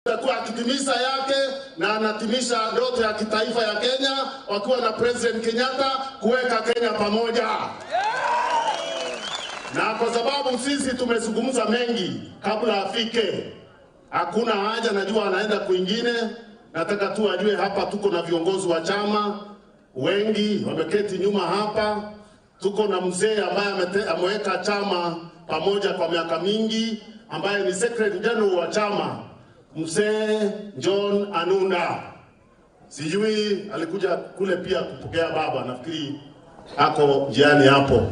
Atakuwa akitimiza yake na anatimisha ndoto ya kitaifa ya Kenya wakiwa na President Kenyatta kuweka Kenya pamoja. Na kwa sababu sisi tumezungumza mengi kabla afike, hakuna haja, najua anaenda kwingine. Nataka tu ajue hapa tuko na viongozi wa chama wengi wameketi nyuma hapa. Tuko na mzee ambaye ameweka chama pamoja kwa miaka mingi, ambaye ni Secretary General wa chama, Mzee John Anunda. Sijui alikuja kule pia kupokea baba, nafikiri ako jiani hapo.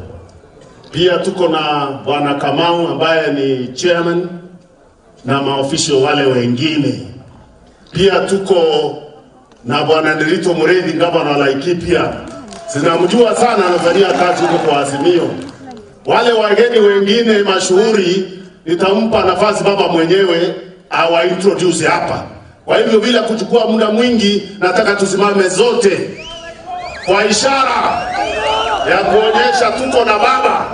Pia tuko na Bwana Kamau ambaye ni chairman na maofisho wale wengine. Pia tuko na Bwana Nderito Muredi, gavana wa Laikipia. Sinamjua sana, anafanyia kazi huko kwa Azimio. Wale wageni wengine mashuhuri nitampa nafasi baba mwenyewe awa introduce hapa. Kwa hivyo bila kuchukua muda mwingi, nataka tusimame zote kwa ishara ya kuonyesha tuko na baba.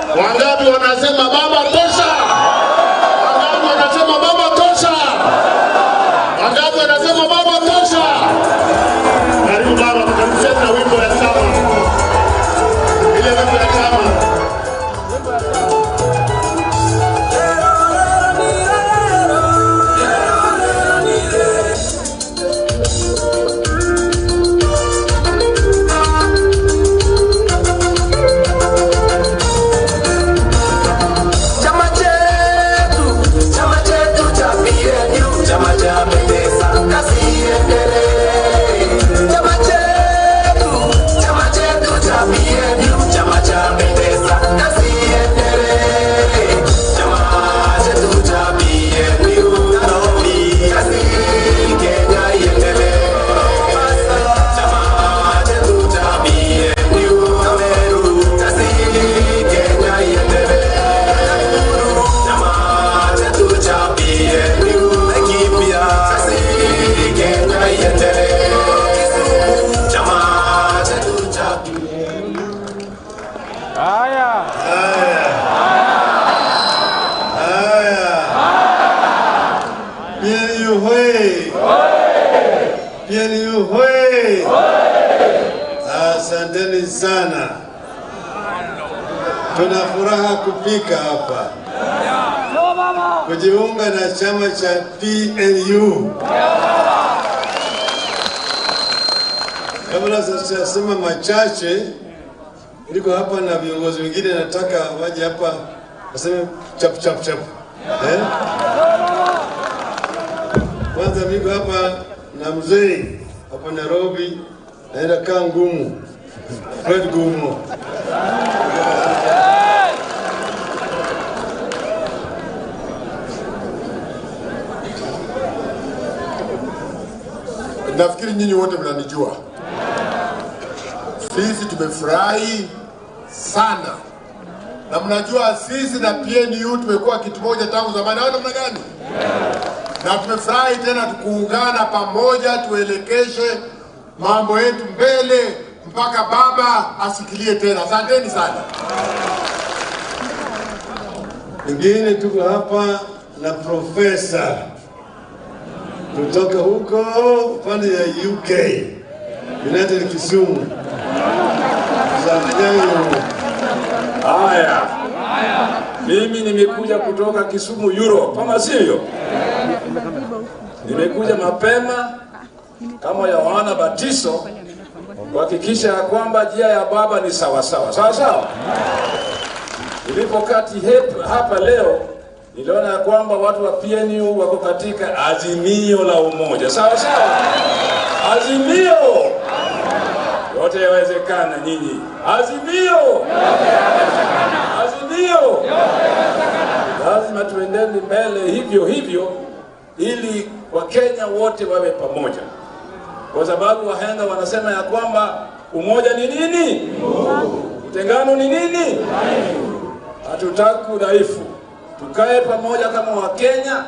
Wangapi wanasema baba tosha? Wangapi wanasema baba tosha? Wangapi wanasema baba tosha? Karibu baba, tukamsema na wimbo ya chama. Ile wimbo ya chama. Asanteni sana. Tuna furaha kufika hapa kujiunga na chama cha PNU. Kabla sijasema machache, niko hapa na viongozi wengine, nataka waje hapa waseme chap chap chap. Kwanza niko hapa na mzee hapa Nairobi, naenda kaa ngumu. Fred Gumo. Nafikiri nyinyi wote mnanijua. Sisi tumefurahi sana. Na mnajua sisi na PNU tumekuwa kitu moja tangu zamani. Haona mna gani? Na tumefurahi tena tukuungana pamoja, tuelekeshe mambo yetu mbele mpaka baba asikilie tena. Asanteni sana. Wengine tuko hapa na profesa kutoka huko upande ya UK, United Kisumu. Haya, mimi nimekuja kutoka Kisumu Europe, kama sio? Nimekuja mapema kama Yohana Batiso kuhakikisha kwamba njia ya baba ni sawa sawa. Sawa sawa. Nilipokati hapa leo niliona kwamba watu wa PNU wako katika azimio la umoja. Sawa sawa. Azimio. Yote yawezekana nyinyi. Azimio. Azimio. Lazima tuendeni mbele hivyo hivyo ili Wakenya wote wawe pamoja. Kwa sababu wahenga wanasema ya kwamba umoja ni nini? Utengano ni nini? Hatutaki udhaifu. Tukae pamoja kama Wakenya,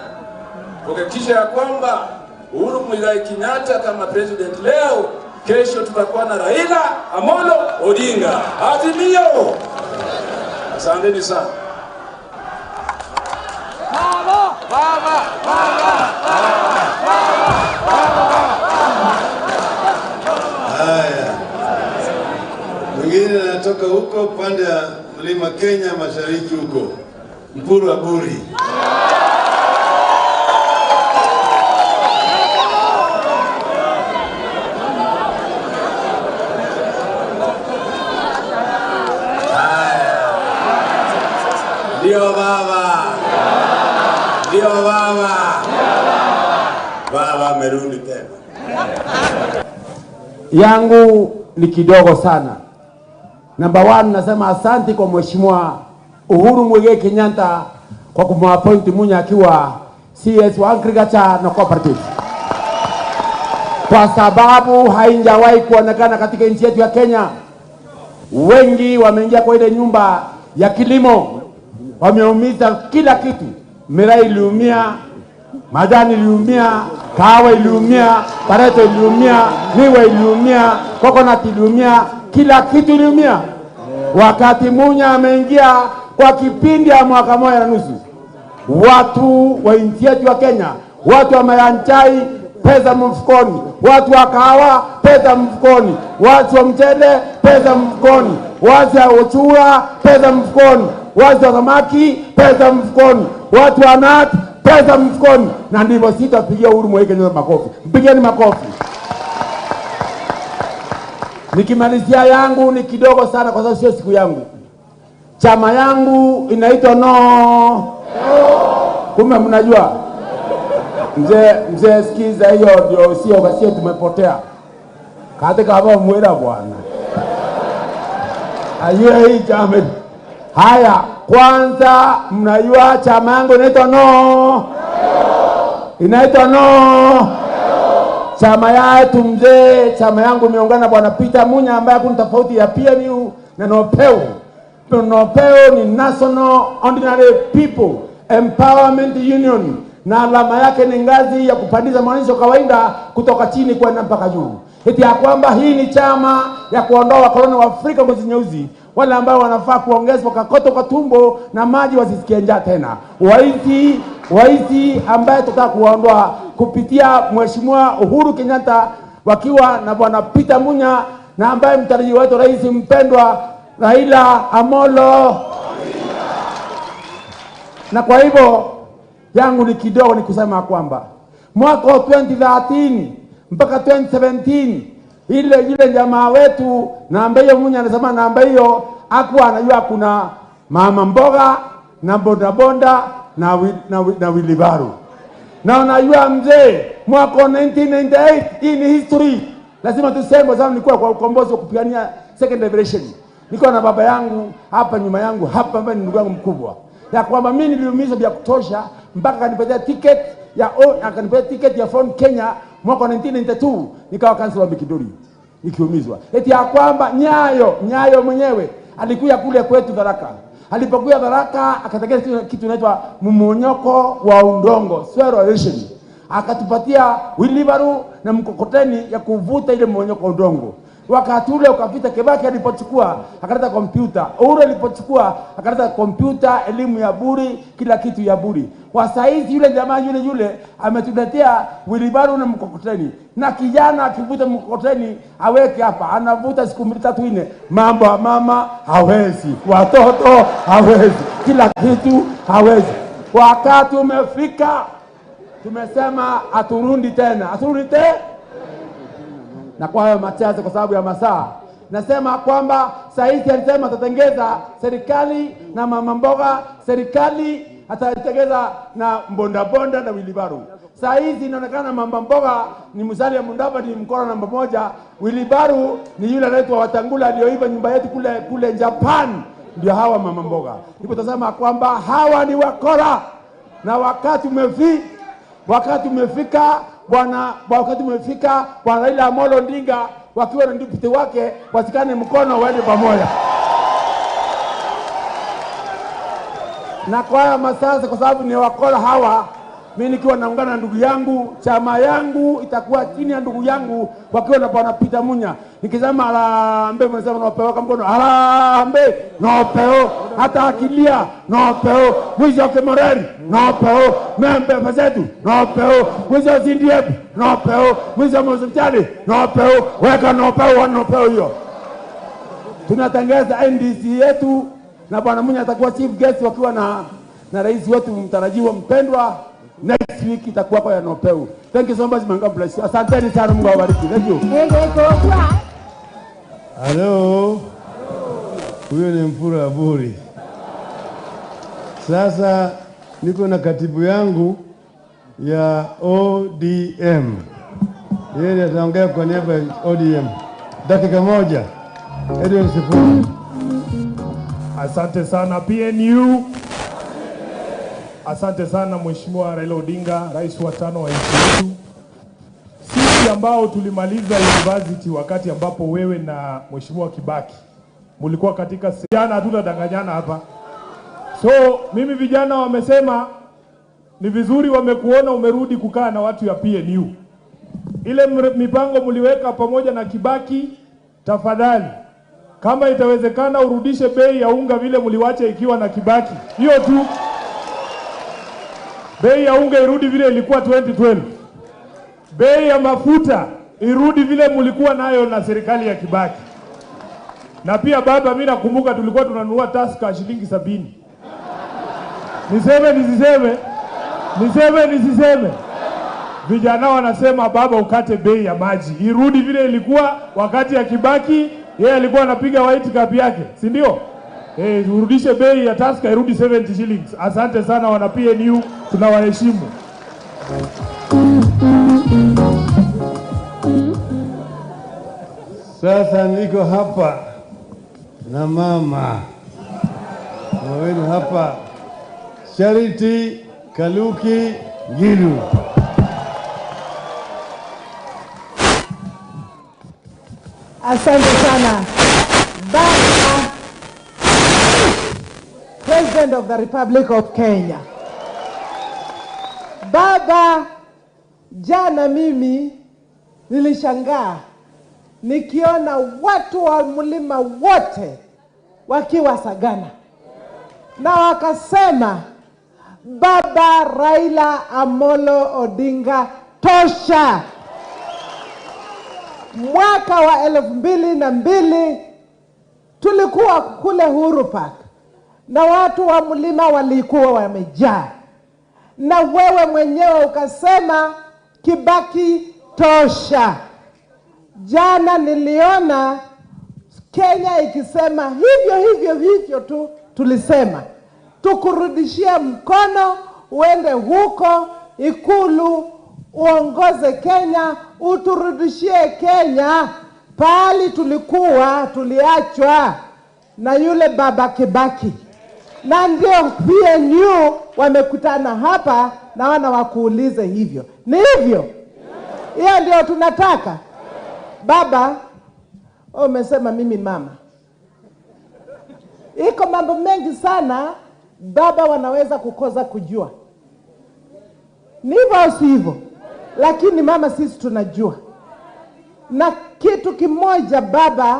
kuhakikisha ya kwamba Uhuru Muigai Kenyatta kama president leo, kesho tutakuwa na Raila Amolo Odinga. Azimio. Asanteni sana. Baba! Baba! Baba! kutoka upande wa Mlima Kenya Mashariki huko Mpuru Aburi. Ndio baba. Ndio baba. Baba amerudi tena. Yangu ni kidogo sana. Number 1, nasema asante kwa Mheshimiwa Uhuru Muigai Kenyatta kwa kumappoint Munya akiwa CS wa Agriculture na Cooperative. Kwa sababu haijawahi kuonekana katika nchi yetu ya Kenya. Wengi wameingia kwa ile nyumba ya kilimo, wameumiza kila kitu. Miraa iliumia, majani iliumia, kahawa iliumia, pareto iliumia, miwa iliumia, coconut iliumia, kila kitu iliumia. Wakati Munya ameingia kwa kipindi ya mwaka moja na nusu, watu wa nchi yetu ya Kenya, watu wa mayanchai pesa mfukoni, watu wa kahawa pesa mfukoni, watu wa mchele pesa mfukoni, watu wa uchura pesa mfukoni, watu wa samaki pesa mfukoni, watu wa nati pesa mfukoni. Na ndivyo sitapigia Uhuru Muigai Kenyatta makofi. Mpigeni makofi. Nikimalizia yangu ni kidogo sana kwa sababu sio siku yangu. Chama yangu inaitwa no. Kumbe mnajua. Mzee sikiza hiyo ndio sio tumepotea. Katika hapa mwera bwana. Ayue hii chama. Haya, kwanza mnajua chama yangu inaitwa no. Inaitwa no. Chama yetu mzee, chama yangu imeungana Bwana Peter Munya ambaye kuna tofauti ya PNU na NOPEU. NOPEU ni National Ordinary People Empowerment Union, na alama yake ni ngazi ya kupandisha mwananchi kawaida kutoka chini kwenda mpaka juu. Eti ya kwamba hii ni chama ya kuondoa wakoloni wa Afrika ngozi nyeusi, wale ambao wanafaa kuongezwa kakoto kwa tumbo na maji wasisikie njaa tena. Waiti ambaye tutaka kuondoa kupitia Mheshimiwa Uhuru Kenyatta wakiwa na Bwana Peter Munya na ambaye mtarajiwa wetu rais mpendwa Raila Amolo. Na kwa hivyo yangu ni kidogo ni kusema kwamba mwaka wa 2013 mpaka 2017 ile jamaa wetu na ambaye Munya anasema na ambaye hakuwa anajua kuna mama mboga na bonda na wilibaru. Na unajua mzee mwaka 1998 hii ni history. Lazima tuseme kwa sababu nilikuwa kwa ukombozi wa kupigania second liberation. Niko na baba yangu hapa nyuma yangu hapa ambaye ni ndugu yangu mkubwa. Ya kwamba mimi niliumizwa vya kutosha mpaka akanipatia ticket ya phone Kenya mwaka 1992 nikawa kansela wa Mikindori nikiumizwa. Eti ya kwamba Nyayo mwenyewe alikuja kule kwetu Tharaka. Alipokuja Tharaka akatengeneza kitu inaitwa mmonyoko wa udongo, soil erosion. Akatupatia wheelbarrow na mkokoteni ya kuvuta ile mmonyoko wa udongo. Wakati ule ukapita Kibaki alipochukua akaleta kompyuta. Uhuru alipochukua akaleta kompyuta, elimu ya bure, kila kitu ya bure. Kwa saizi yule jamaa yule ametuletea wheelbarrow na mkokoteni. Na kijana akivuta mkokoteni aweke hapa, anavuta siku 3 4. Mambo ya mama hawezi, watoto hawezi, kila kitu hawezi. Wakati umefika tumesema aturundi tena. Na kwa hayo machache kwa sababu ya masaa, nasema kwamba saizi alisema atatengeza serikali na mama mboga, serikali atatengeza na bonda na wilibaru. Saizi inaonekana mama mboga ni Musalia Mudavadi ni mkono namba 1, wilibaru ni yule anaitwa Watangula aliyoiba nyumba yetu kule Japan. Ndio hawa mama mboga. Ndipo tutasema kwamba hawa ni wakora, na wakati umefika Bwana Raila Amolo Odinga wakiwa na deputy wake wasikane mkono waende pamoja. Na kwa haya masasa kwa sababu ni wakora hawa, mimi nikiwa naungana na ndugu yangu, chama yangu itakuwa chini ya ndugu yangu wakiwa na Bwana Peter Munya. Nikisema Harambee mnasema napewa kama mkono, Harambee napewa, hata akilia napewa, mwisho Kemoreri napewa, membe fazetu napewa, mwisho CDF napewa, mwisho Mozambique napewa, weka napewa hiyo. Tunatangaza NDC yetu na Bwana Munya atakuwa chief guest wakiwa na rais wetu mtarajiwa mpendwa. Next week itakuwa kwa Nopeu. Thank you so much, my God bless you. Asanteni sana, Mungu awabariki. Thank you. Hello. Huyo ni Mpura Aburi. Sasa niko na katibu yangu ya ODM. Yeye ataongea kwa niaba ya ODM. Dakika moja. Edwin Sifuna. Asante sana PNU. Asante sana Mheshimiwa Raila Odinga, rais wa 5 wa nchi yetu. Sisi ambao tulimaliza university wakati ambapo wewe na Mheshimiwa Kibaki mulikuwa katika vijana, hatutadanganyana hapa. So mimi vijana wamesema ni vizuri wamekuona umerudi kukaa na watu ya PNU. Ile mipango muliweka pamoja na Kibaki, tafadhali kama itawezekana urudishe bei ya unga vile muliwacha ikiwa na Kibaki. Hiyo tu. Bei ya unga irudi vile ilikuwa 2012. Bei ya mafuta irudi vile mulikuwa nayo na serikali ya Kibaki. Na pia baba, mimi nakumbuka tulikuwa tunanunua Tusker shilingi 70. Niseme nisiseme? Niseme nisiseme? Vijana wanasema baba ukate bei ya maji irudi vile ilikuwa wakati ya Kibaki. Yeye alikuwa anapiga white cap yake, si ndio? Urudishe bei ya Tusker irudi 70 shillings. Asante sana wana PNU, tunawaheshimu. Sasa niko hapa na mama wenu hapa, Charity Kaluki Ngilu. Asante sana. Baba, President of the Republic of Kenya. Baba, jana mimi nilishangaa nikiona watu wa mlima wote wakiwa Sagana. Na wakasema Baba Raila Amolo Odinga tosha. Mwaka wa 2002 tulikuwa kule Uhuru Park na watu wa mlima walikuwa wamejaa, na wewe mwenyewe ukasema Kibaki tosha. Jana niliona Kenya ikisema hivyo tu. Tulisema tukurudishia mkono, uende huko Ikulu uongoze Kenya, uturudishie Kenya pali tuliachwa na yule baba Kibaki. Na ndio PNU wamekutana hapa na wana wakuulize hivyo. Ni hivyo? Hiyo ndio tunataka. Baba, umesema mimi mama. Iko mambo mengi sana baba wanaweza kukosa kujua. Ni hivyo si hivyo? Lakini mama sisi tunajua. Na kitu kimoja baba,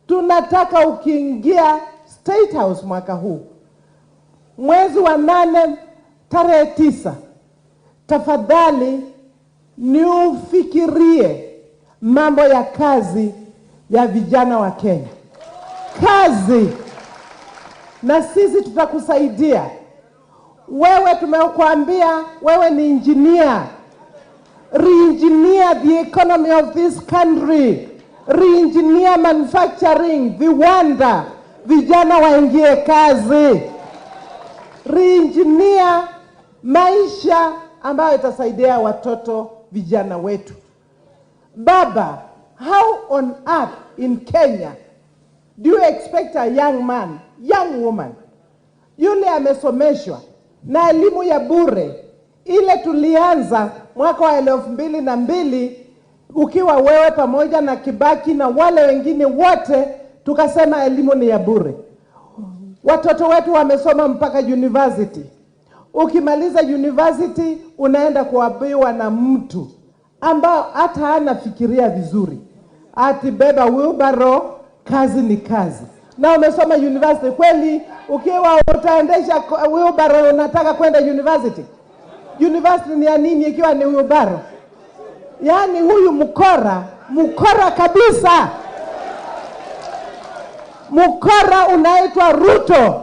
tunataka ukiingia State House mwaka huu, mwezi wa 8 tarehe 9, tafadhali ni ufikirie mambo ya kazi ya vijana wa Kenya. Kazi. Na sisi tutakusaidia. Wewe tumekuambia wewe ni engineer. Re-engineer the economy of this country. Re-engineer manufacturing, viwanda, vijana waingie kazi. Re-engineer maisha ambayo itasaidia watoto vijana wetu. Baba, how on earth in Kenya do you expect a young man, young woman, yule amesomeshwa na elimu ya bure ile tulianza mwaka wa 2002 ukiwa wewe pamoja na Kibaki na wale wengine wote, tukasema elimu ni ya bure. Watoto wetu wamesoma mpaka university. Ukimaliza university unaenda kuambiwa na mtu ambao hata hana fikiria vizuri, ati beba wheelbarrow, kazi ni kazi. Na umesoma university kweli, ukiwa utaendesha wheelbarrow unataka kwenda university? University ni ya nini ikiwa ni wheelbarrow? Yaani huyu mkora kabisa. Mkora unaitwa Ruto.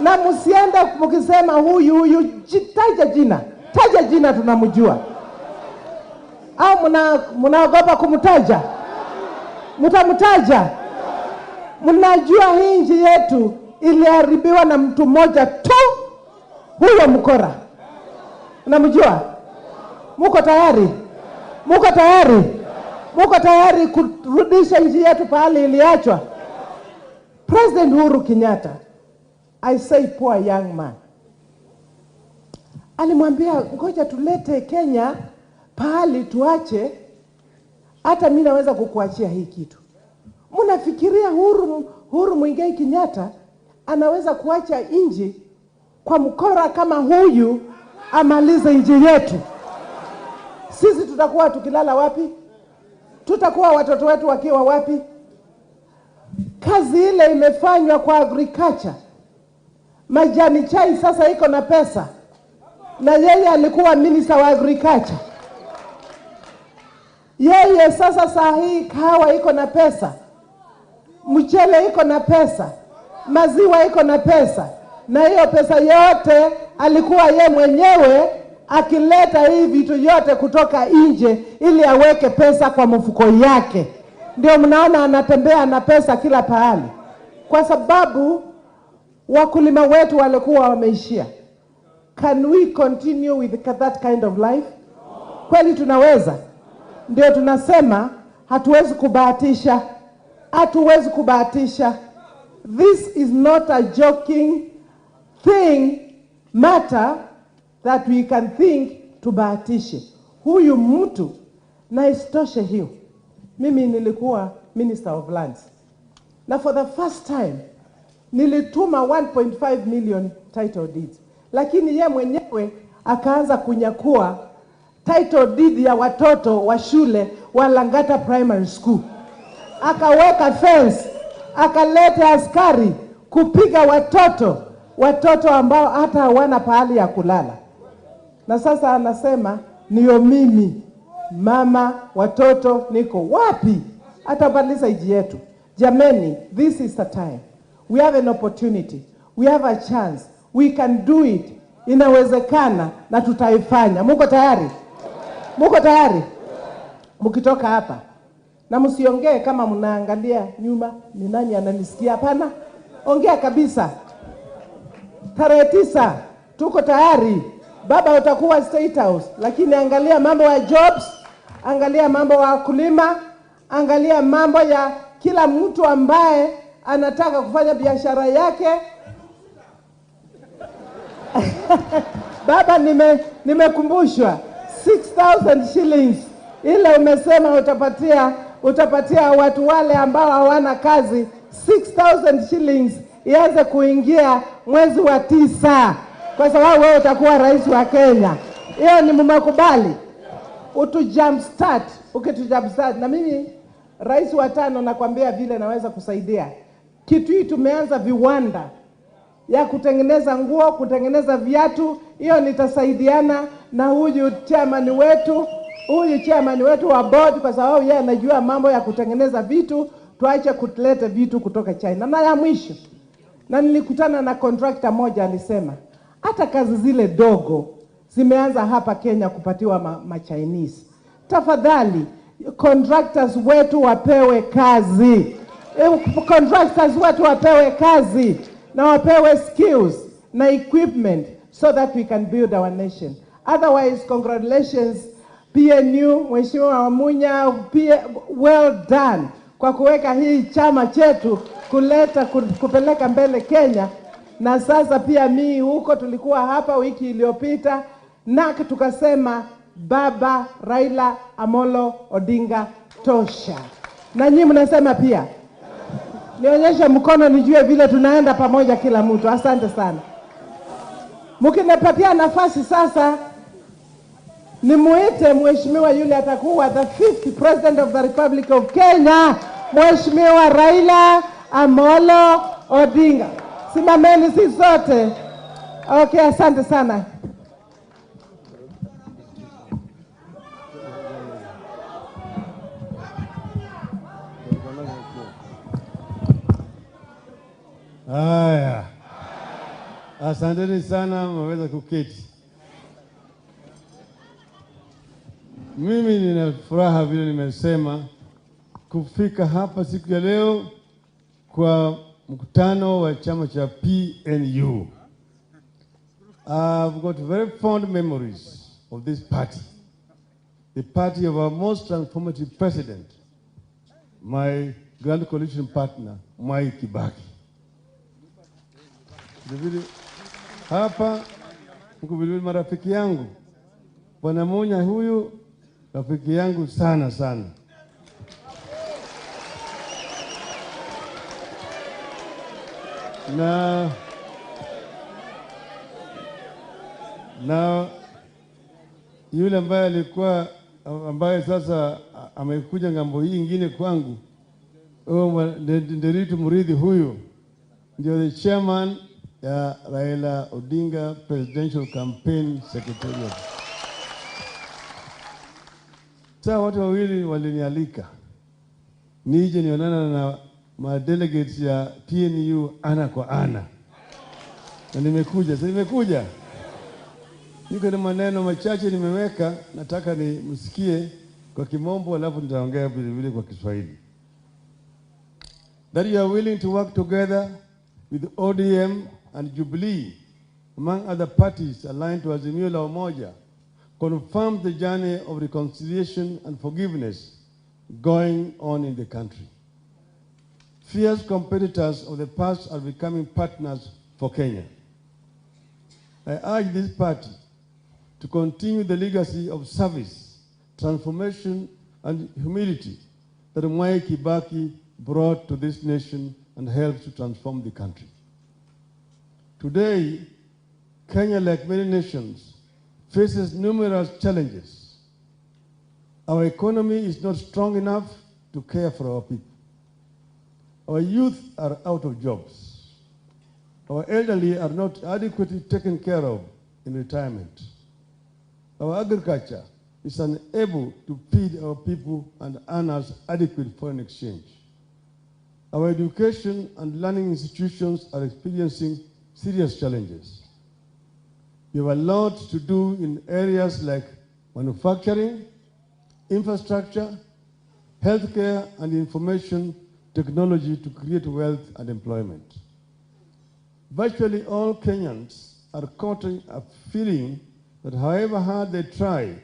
Na msiende mkisema huyu, taja jina tunamjua. Au mnaogopa kumtaja? Mtamtaja? Mnajua hii nchi yetu iliharibiwa na mtu mmoja tu, huyo mkora. Unamjua? Muko tayari? Muko tayari? Muko tayari kurudisha nchi yetu pahali iliachwa? President Uhuru Kenyatta, I say poor young man, alimwambia ngoja tulete Kenya pahali tuache, hata mimi naweza kukuachia hii kitu. Mnafikiria Uhuru Muigai Kenyatta anaweza kuacha nchi kwa mkora kama huyu amalize nchi yetu? Sisi tutakuwa tukilala wapi? Tutakuwa watoto wetu wakiwa wapi? Kazi ile imefanywa kwa agriculture. Majani chai sasa iko na pesa, na yeye alikuwa minister wa agriculture. Yeye sasa saa hii kahawa iko na pesa, mchele iko na pesa, maziwa iko na pesa, na hiyo pesa yote alikuwa ye mwenyewe akileta hii vitu yote kutoka nje ili aweke pesa kwa mfuko yake. Ndio mnaona anatembea na pesa kila pahali, kwa sababu wakulima wetu walikuwa wameishia. Can we continue with that kind of life? Kweli tunaweza? Ndio tunasema hatuwezi kubahatisha. Hatuwezi kubahatisha. This is not a joking matter that we can think tubahatishe. Huyu mtu, na isitoshe hiyo, mimi nilikuwa Minister of Lands, na for the first time nilituma 1.5 million title deeds, lakini ye mwenyewe akaanza kunyakua title deed ya watoto wa shule wa Langata Primary School. Akaweka fence, akaleta askari kupiga watoto ambao hata hawana pahali ya kulala. Na sasa anasema niyo mimi mama watoto niko wapi? Atabadilisha nchi yetu. Jameni, this is the time. We have an opportunity. We have a chance. We can do it. Inawezekana na tutaifanya. Muko tayari? Muko tayari? Mkitoka hapa na msiongee kama mnaangalia nyuma ni nani ananisikia. Hapana, ongea kabisa. Tarehe 9 tuko tayari. Baba utakuwa State House, lakini angalia mambo ya jobs, angalia mambo ya wakulima, angalia mambo ya kila mtu ambaye anataka kufanya biashara yake. Baba, nimekumbushwa 6,000 shillings ile umesema utapatia watu wale ambao hawana kazi. 6,000 shillings ianze kuingia mwezi wa 9, kwa sababu wewe utakuwa rais wa Kenya. Hiyo ni mmekubali? Jumpstart, jumpstart. Na mimi rais wa 5 nakwambia vile naweza kusaidia. Kitu hii tumeanza viwanda ya kutengeneza nguo, kutengeneza viatu. Hiyo nitasaidiana na huyu chairman wetu wa board, kwa sababu yeye anajua mambo ya kutengeneza vitu. Tuache kuleta vitu kutoka China. Na ya mwisho, na nilikutana na contractor moja alisema hata kazi zile dogo zimeanza hapa Kenya kupatiwa Chinese. Tafadhali contractors wetu wapewe kazi. Contractors wetu wapewe kazi na wapewe skills na equipment so that we can build our nation. Otherwise, congratulations PNU, Mheshimiwa Wamunya, well done kwa kuweka hii chama chetu kupeleka mbele Kenya. Na sasa pia mimi huko tulikuwa hapa wiki iliyopita na tukasema Baba Raila Amolo Odinga tosha. Na nyinyi mnasema pia? Nionyeshe mkono nijue vile tunaenda pamoja kila mtu. Asante sana. Mkinipatia nafasi sasa nimuite mheshimiwa yule atakuwa the 5th President of the Republic of Kenya, Mheshimiwa Raila Amolo Odinga. Simameni sisi sote. Okay, asante sana. Haya, asanteni sana, mwaweza kuketi. Mimi nina furaha vile nimesema kufika hapa siku ya leo kwa mkutano wa chama cha PNU. I've got very fond memories of this party, the party of our most transformative president, my grand coalition partner, Mwai Kibaki. Vile hapa mko vile marafiki yangu, Bwana Munya huyu rafiki yangu sana sana. Na yule ambaye sasa amekuja ngambo hii ingine kwangu, Nderitu Muridhi, huyu ndio the chairman ya Raila Odinga Presidential Campaign Secretariat. Sasa watu wawili walinialika nije nionana na madelegates ya PNU ana kwa ana, na nimekuja. Niko na maneno machache nimeweka, nataka nimsikie kwa Kimombo alafu nitaongea vile vile kwa Kiswahili. That you are willing to work together with ODM and Jubilee, among other parties aligned to Azimio la Umoja, confirm the journey of reconciliation and forgiveness going on in the country. Fierce competitors of the past are becoming partners for Kenya. I urge this party to continue the legacy of service, transformation, and humility that Mwai Kibaki brought to this nation and helped to transform the country. Today, Kenya, like many nations, faces numerous challenges. Our economy is not strong enough to care for our people. Our youth are out of jobs. Our elderly are not adequately taken care of in retirement. Our agriculture is unable to feed our people and earn us adequate foreign exchange. Our education and learning institutions are experiencing serious challenges. We have a lot to do in areas like manufacturing, infrastructure, healthcare, and information technology to create wealth and employment. Virtually all Kenyans are caught in a feeling that however hard they try,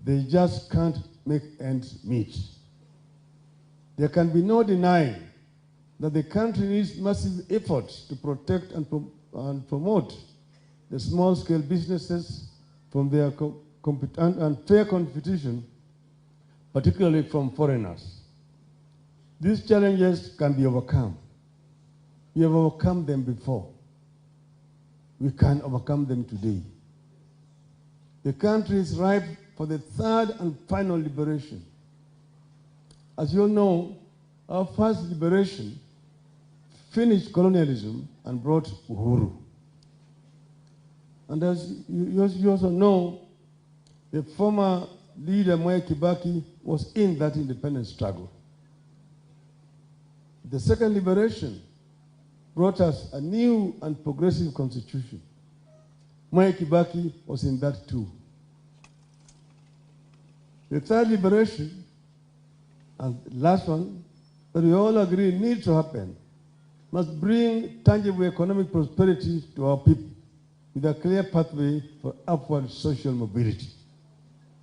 they just can't make ends meet. There can be no denying that the country needs massive efforts to protect and promote the small-scale businesses from their unfair competition, particularly from foreigners. These challenges can be overcome. We have overcome them before. We can overcome them today. The country is ripe for the third and final liberation. As you all know, our first liberation finished colonialism and brought Uhuru. And as you also know, the former leader Mwai Kibaki was in that independence struggle. The second liberation brought us a new and progressive constitution. Mwai Kibaki was in that too. The third liberation, and last one, that we all agree needs to happen, must bring tangible economic prosperity to our people with a clear pathway for upward social mobility.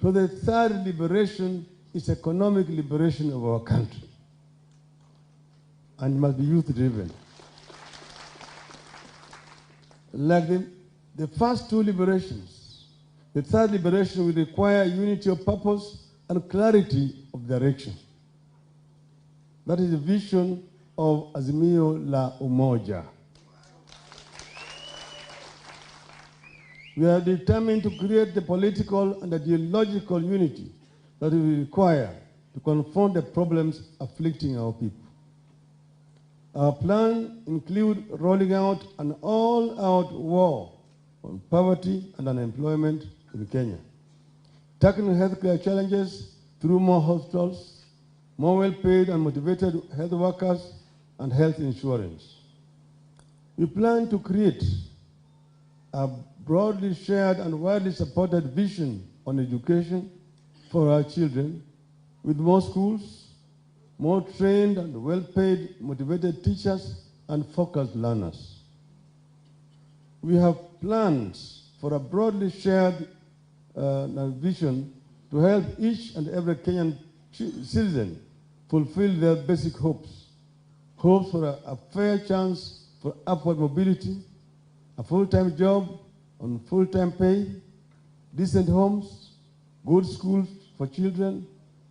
So the third liberation is economic liberation of our country, and must be youth-driven. Like the first two liberations, the third liberation will require unity of purpose and clarity of direction. That is the vision of Azimio la Umoja. We are determined to create the political and ideological unity that we require to confront the problems afflicting our people. Our plan includes rolling out an all-out war on poverty and unemployment in Kenya, tackling healthcare challenges through more hospitals, more well-paid and motivated health workers, and health insurance, We plan to create a broadly shared and widely supported vision on education for our children, with more schools, more trained and well-paid, motivated teachers, and focused learners. We have plans for a broadly shared vision to help each and every Kenyan citizen fulfill their basic hopes. Hopes for a fair chance for upward mobility, a full-time job on full-time pay, decent homes, good schools for children,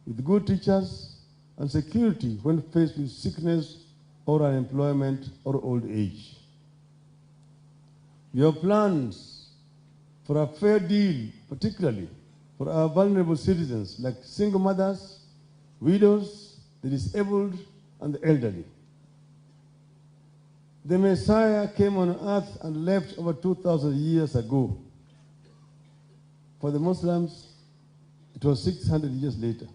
with good teachers, and security when faced with sickness or unemployment or old age. We have plans for a fair deal, particularly for our vulnerable citizens like single mothers, widows, the disabled, and the elderly. The Messiah came on earth and left over 2,000 years ago. For the Muslims, it was 600 years later.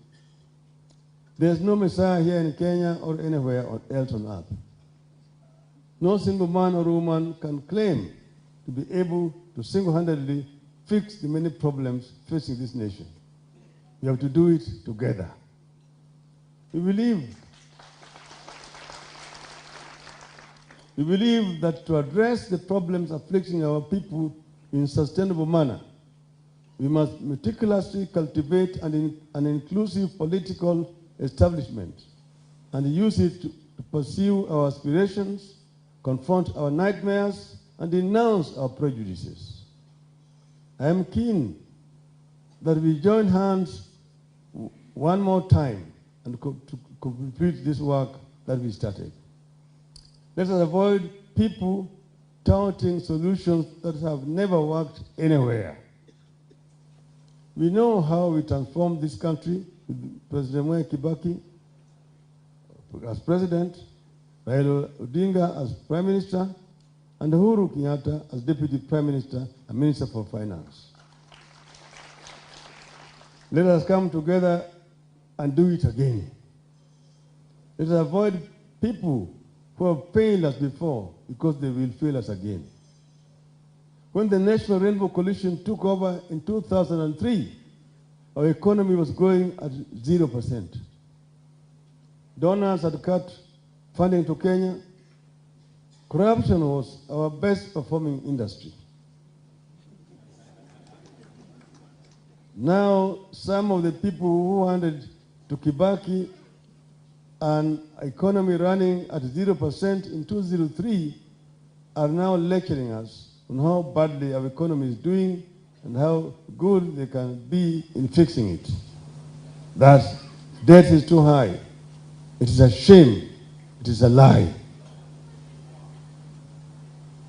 There's no Messiah here in Kenya or anywhere else on earth. No single man or woman can claim to be able to single-handedly fix the many problems facing this nation. We have to do it together. We believe that to address the problems afflicting our people in a sustainable manner, we must meticulously cultivate an inclusive political establishment and use it to pursue our aspirations, confront our nightmares, and denounce our prejudices. I am keen that we join hands one more time and to complete this work that we started. Let us avoid people touting solutions that have never worked anywhere. We know how we transformed this country with President Mwai Kibaki as president, Raila Odinga as prime minister, and Uhuru Kenyatta as deputy prime minister and minister for finance. Let us come together and do it again. Let us avoid people who have failed us before because they will fail us again. When the National Rainbow Coalition took over in 2003, our economy was growing at 0%. Donors had cut funding to Kenya. Corruption was our best performing industry. Now, some of the people who handed to Kibaki an economy running at 0% in 2003 are now lecturing us on how badly our economy is doing and how good they can be in fixing it. That debt is too high. It is a shame. It is a lie.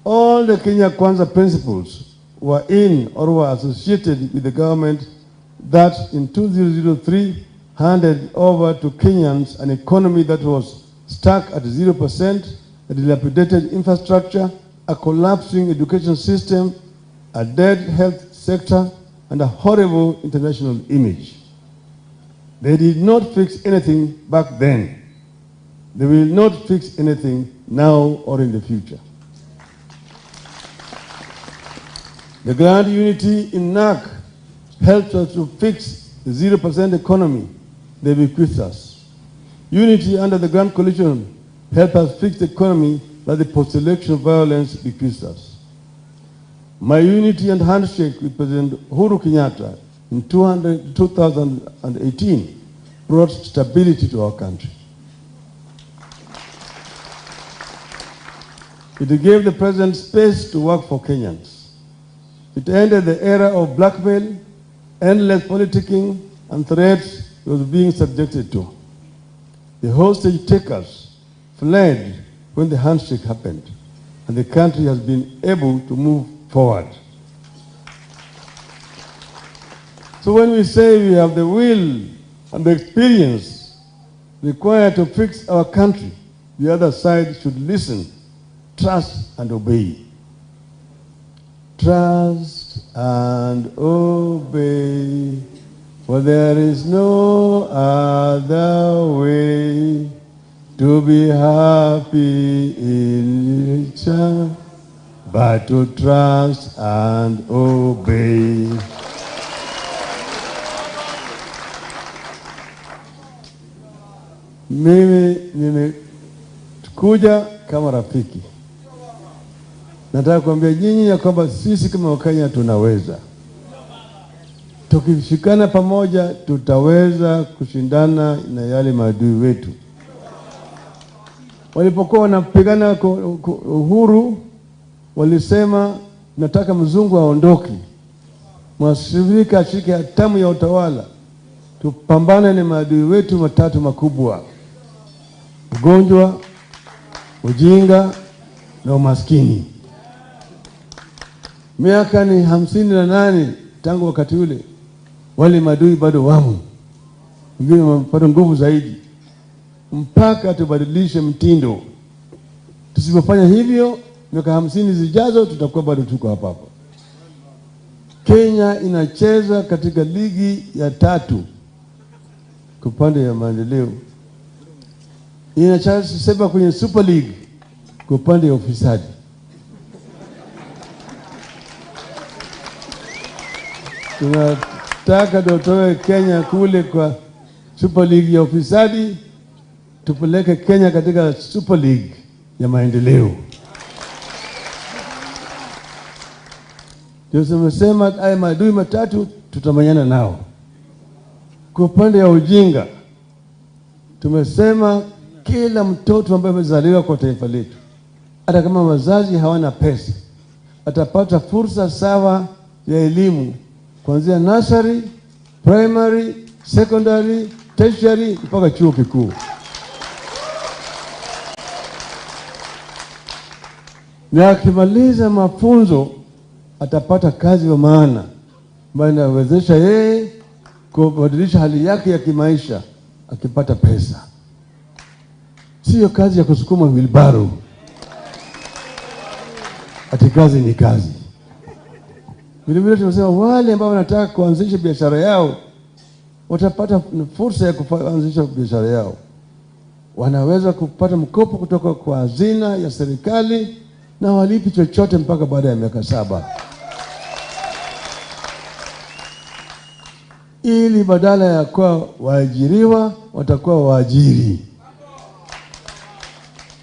All the Kenya Kwanza principles were in or were associated with the government that in 2003 handed over to Kenyans an economy that was stuck at 0%, a dilapidated infrastructure, a collapsing education system, a dead health sector, and a horrible international image. They did not fix anything back then. They will not fix anything now or in the future. The grand unity in NAC helped us to fix the 0% economy they bequeathed us. Unity under the Grand Coalition helped us fix the economy that the post-election violence bequeathed us. My unity and handshake with President Uhuru Kenyatta in 2018 brought stability to our country. It gave the president space to work for Kenyans. It ended the era of blackmail, endless politicking, and threats he was being subjected to. The hostage takers fled when the handshake happened, and the country has been able to move forward. So when we say we have the will and the experience required to fix our country, the other side should listen, trust, and obey. Trust and obey, for there is no other way to be happy in each other, but to trust and obey. Mimi nimekuja kama rafiki. Nataka kuambia nyinyi ya kwamba sisi kama Wakenya tunaweza. Tukishikana pamoja tutaweza kushindana na yale maadui wetu. Walipokuwa wanapigana uhuru, walisema nataka mzungu aondoke, Mwafrika ashike hatamu ya utawala, tupambane na maadui wetu matatu makubwa: ugonjwa, ujinga na umaskini. Miaka ni 58 tangu wakati ule, wale maadui bado wamo, wengine wamepata nguvu zaidi, mpaka tubadilishe mtindo. Tusipofanya hivyo, miaka 50 zijazo tutakuwa bado tuko hapa hapa. Kenya inacheza katika ligi ya 3 kwa upande ya maendeleo. Inacheza kwenye Super League kwa upande ya ufisadi. Tunataka tutoe Kenya kule kwa Super League ya ufisadi, tupeleke Kenya katika Super League ya maendeleo. Ndio tumesema haya maadui matatu tutamanyana nao. Kwa upande ya ujinga, tumesema kila mtoto ambaye amezaliwa kwa taifa letu, hata kama wazazi hawana pesa, atapata fursa sawa ya elimu kuanzia nursery, primary, secondary, tertiary mpaka chuo kikuu. Na akimaliza mafunzo atapata kazi ya maana ambayo inawezesha yeye kubadilisha hali yake ya kimaisha akipata pesa. Sio kazi ya kusukuma wheelbarrow. Ati kazi ni kazi. Vile tunasema wale ambao wanataka kuanzisha biashara yao watapata fursa ya kuanzisha biashara yao. Wanaweza kupata mkopo kutoka kwa hazina ya serikali na walipi chochote mpaka baada ya miaka 7. Ili badala ya kuwa waajiriwa watakuwa waajiri.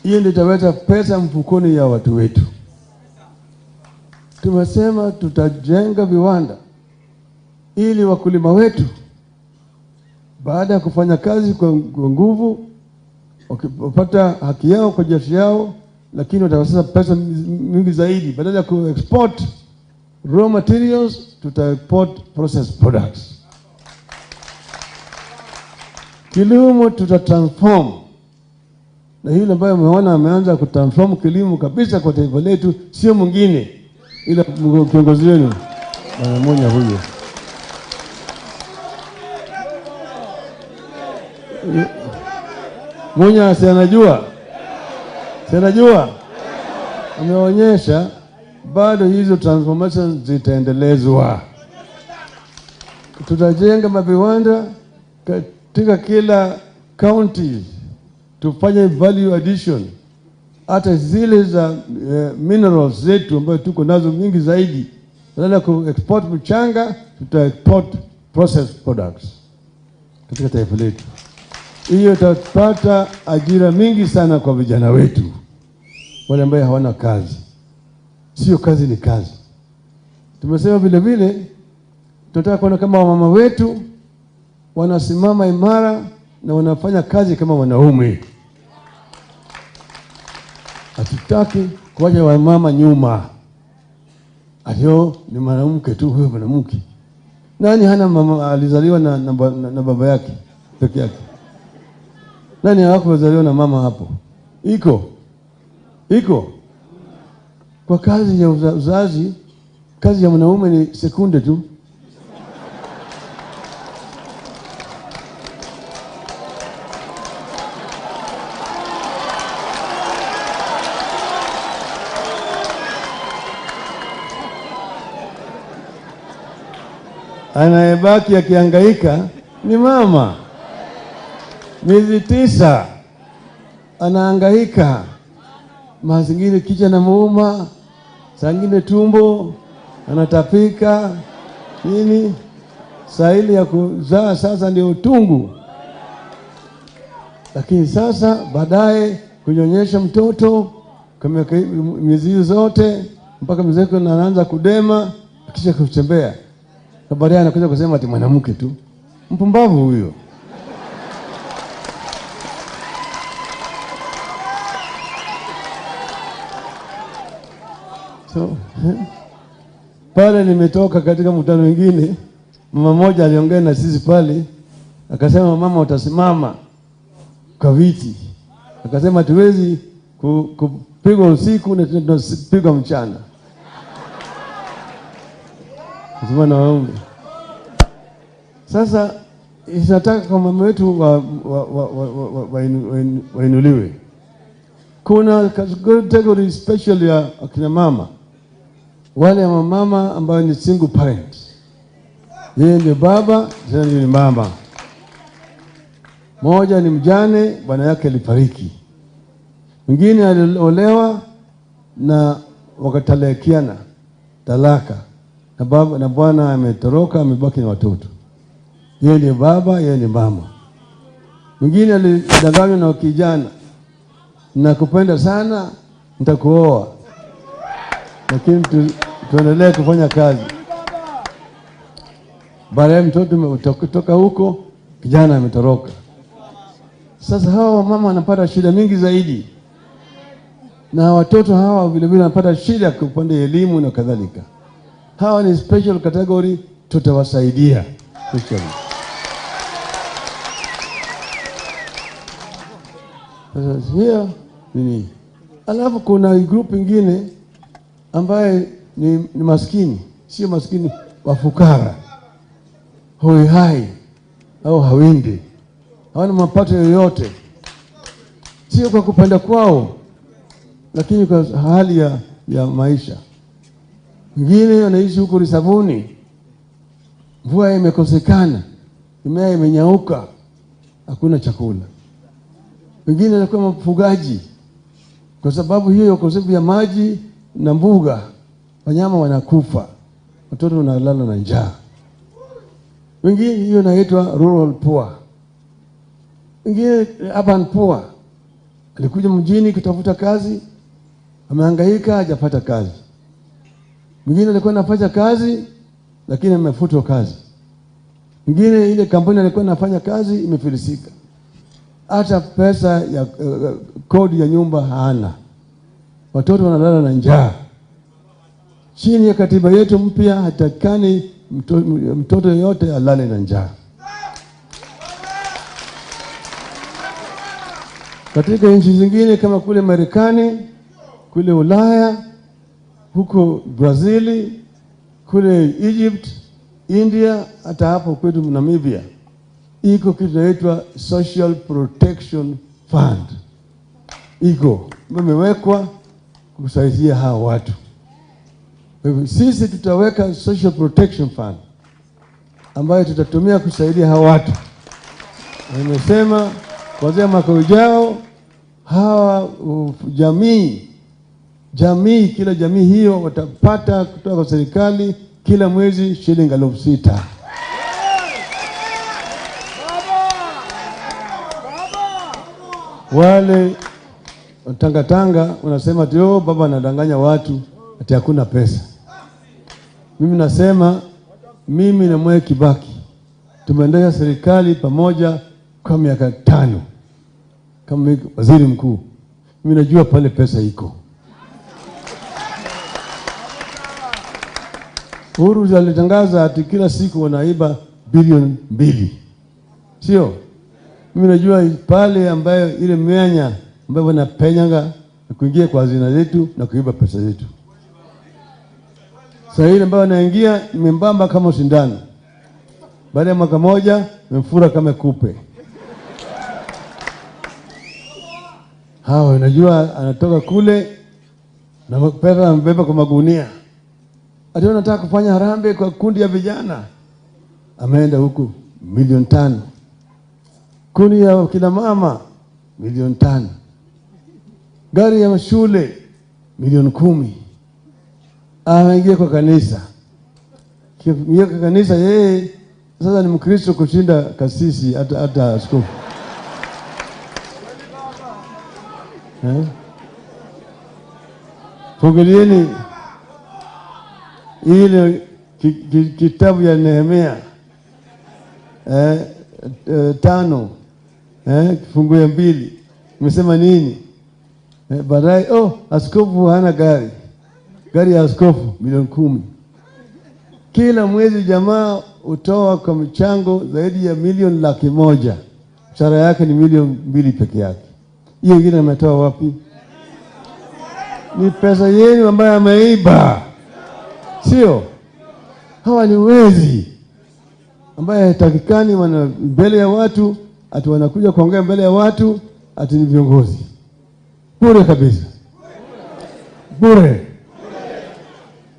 Hiyo ndio italeta pesa mfukoni ya watu wetu. Tumesema tutajenga viwanda ili wakulima wetu baada ya kufanya kazi kwa nguvu wakipata haki yao kwa jasho yao, lakini watapata pesa mingi zaidi. Badala ya ku-export raw materials, tuta-export processed products. Kilimo tutatransform, na hili ambayo umeona ameanza kutransform kilimo kabisa kwa taifa letu sio mwingine ila kiongozi wenu Bwana Monya huyo. Monya si anajua ameonyesha bado hizo transformations zitaendelezwa. Tutajenga maviwanda katika kila county, tufanye value addition. Hata zile za minerals zetu ambayo tuko nazo mingi zaidi, badala ku export mchanga, tuta export processed products katika taifa letu. Hiyo tutapata ajira mingi sana kwa vijana wetu wale ambao hawana kazi. Sio kazi ni kazi. Tumesema vile vile tunataka kuona kama wamama wetu wanasimama imara na wanafanya kazi kama wanaume. Hatutaki kuacha wamama nyuma. Ayo ni mwanamke tu, huyo mwanamke. Nani hana mama alizaliwa na baba yake peke yake? Nani hakuzaliwa na mama hapo? Iko. Kwa kazi ya uzazi, kazi ya mwanaume ni sekunde tu. Anayebaki akihangaika ni mama. Miezi 9 anahangaika, mazingine kichwa na muuma, sangine tumbo, anatapika nini, sahili ya kuzaa sasa ndio utungu. Lakini sasa baadaye kunyonyesha mtoto kama miezi zote mpaka mzee anaanza kudema, kisha kutembea, na baadaye anakuja kusema ati mwanamke tu. Mpumbavu huyo. So, pale nimetoka katika mkutano mwingine, mama mmoja aliongea na sisi pale, akasema mama utasimama kwa viti. Akasema tuwezi kupigwa usiku na tunapigwa mchana. Sema na waume. Sasa inataka kwa mama wetu wainuliwe. Kuna category special ya akina mama, wale ya mama ambao ni single parent. Yeye ndio baba, tena ni mama. Moja ni mjane, bwana yake alifariki. Mwingine aliolewa na wakatalakiana talaka, na baba na bwana ametoroka, amebaki na watoto. Yeye ni baba, yeye ni mama. Mwingine alidanganywa na kijana, na kupenda sana, nitakuoa, lakini tuendelee kufanya kazi. Baadaye mtoto kutoka huko, kijana ametoroka. Sasa hawa mama wanapata shida mingi zaidi, na watoto hawa vile vile wanapata shida kwa upande wa elimu na kadhalika. Hawa ni special category, tutawasaidia special. Sasa hiyo nini? Alafu kuna group ingine ambaye ni maskini, sio maskini, wafukara, hoi hai au hawindi, hawana mapato yoyote, sio kwa kupenda kwao, lakini kwa hali ya maisha. Wengine wanaishi huko Risabuni, mvua imekosekana, mimea imenyauka, hakuna chakula. Wengine wanakuwa mfugaji, kwa sababu hiyo ukosefu ya maji na mbuga, wanyama wanakufa, watoto wanalala na njaa. Wengine hiyo inaitwa rural poor. Wengine urban poor, alikuja mjini kutafuta kazi, amehangaika hajapata kazi. Mwingine alikuwa anafanya kazi lakini amefutwa kazi. Mwingine ile kampuni alikuwa anafanya kazi imefilisika, hata pesa ya kodi ya nyumba hana, watoto wanalala na njaa. Chini ya katiba yetu mpya hatakani mtoto yote alale na njaa. Katika nchi zingine kama kule Marekani, kule Ulaya, huko Brazili, kule Egypt, India, hata hapo kwetu Namibia, iko kitu inaitwa Social Protection Fund. Iko imewekwa kusaidia hao watu. Kwa hivyo sisi tutaweka Social Protection Fund ambayo tutatumia kusaidia hao watu. Nimesema kuanzia mwaka ujao hawa jamii, kila jamii hiyo watapata kutoka kwa serikali kila mwezi shilingi 6,000. Wale tangatanga unasema ati baba anadanganya watu ati hakuna pesa. Mimi nasema mimi na Mwai Kibaki tumeendesha serikali pamoja kwa miaka 5 kama waziri mkuu. Mimi najua pale pesa iko. Uhuru alitangaza ati kila siku wanaiba bilioni 2. Sio? Mimi najua pale ambayo ile mianya ambayo wanapenyanga na kuingia kwa hazina zetu na kuiba pesa zetu. Sasa ile ambayo wanaingia imembamba kama sindano. Baada ya mwaka moja imefura kama kupe. Hao unajua anatoka kule na pesa amebeba kwa magunia. Ati anataka kufanya harambee kwa kundi ya vijana. Ameenda huku milioni 5. Kundi ya kina mama milioni 5. Gari ya shule milioni 10. Anaingia kwa kanisa. Kiingia kwa kanisa yeye sasa ni Mkristo kushinda kasisi hata askofu. Fungulieni ile kitabu ya Nehemia 5 kifungu ya 2 imesema nini? Baadaye askofu hana gari ya askofu milioni 10. Kila mwezi jamaa utoa kwa mchango zaidi ya milioni 100,000. Mshahara yake ni milioni 2 peke yake. Hiyo ingine ametoa wapi? Ni pesa yenu ambayo ameiba, sio? Hawa ni wezi ambaye hatakikani mbele ya watu, ati wanakuja kuongea mbele ya watu ati ni viongozi. Bure kabisa, bure.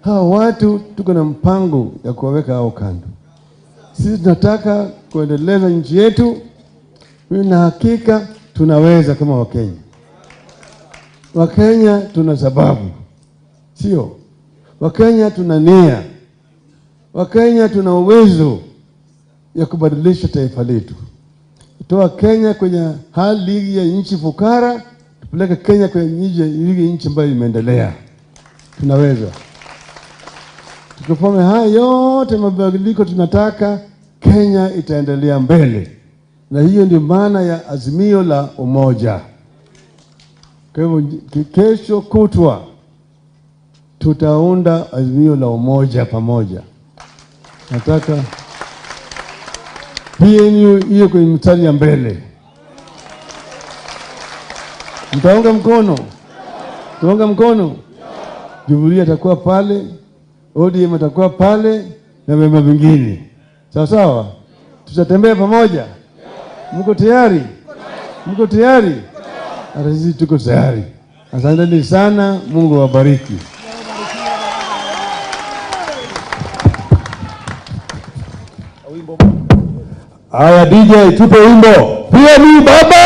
Hawa watu tuko na mpango ya kuwaweka hao kando. Sisi tunataka kuendeleza nchi yetu, na hakika tunaweza kama Wakenya. Wakenya tuna sababu, sio? Wakenya tuna nia. Wakenya tuna uwezo ya kubadilisha taifa letu. Kutoa Kenya kwenye hali ya nchi fukara, tupeleke Kenya kwenye nchi ambayo imeendelea. Tunaweza. Tukifanya haya yote mabadiliko tunataka, Kenya itaendelea mbele. Na hiyo ndio maana ya azimio la umoja. Kwa hivyo kesho kutwa tutaunda azimio la umoja pamoja. Nataka PNU hiyo kwenye mstari ya mbele. Mtaunga mkono? Tuunga mkono? Jubilee atakuwa pale, ODM atakuwa pale na vyama vingine. Sawa sawa? Tutatembea pamoja. Mko tayari? Mko tayari? Hata sisi tuko tayari. Asanteni sana, Mungu awabariki. Haya DJ, tupe wimbo. Pia ni baba.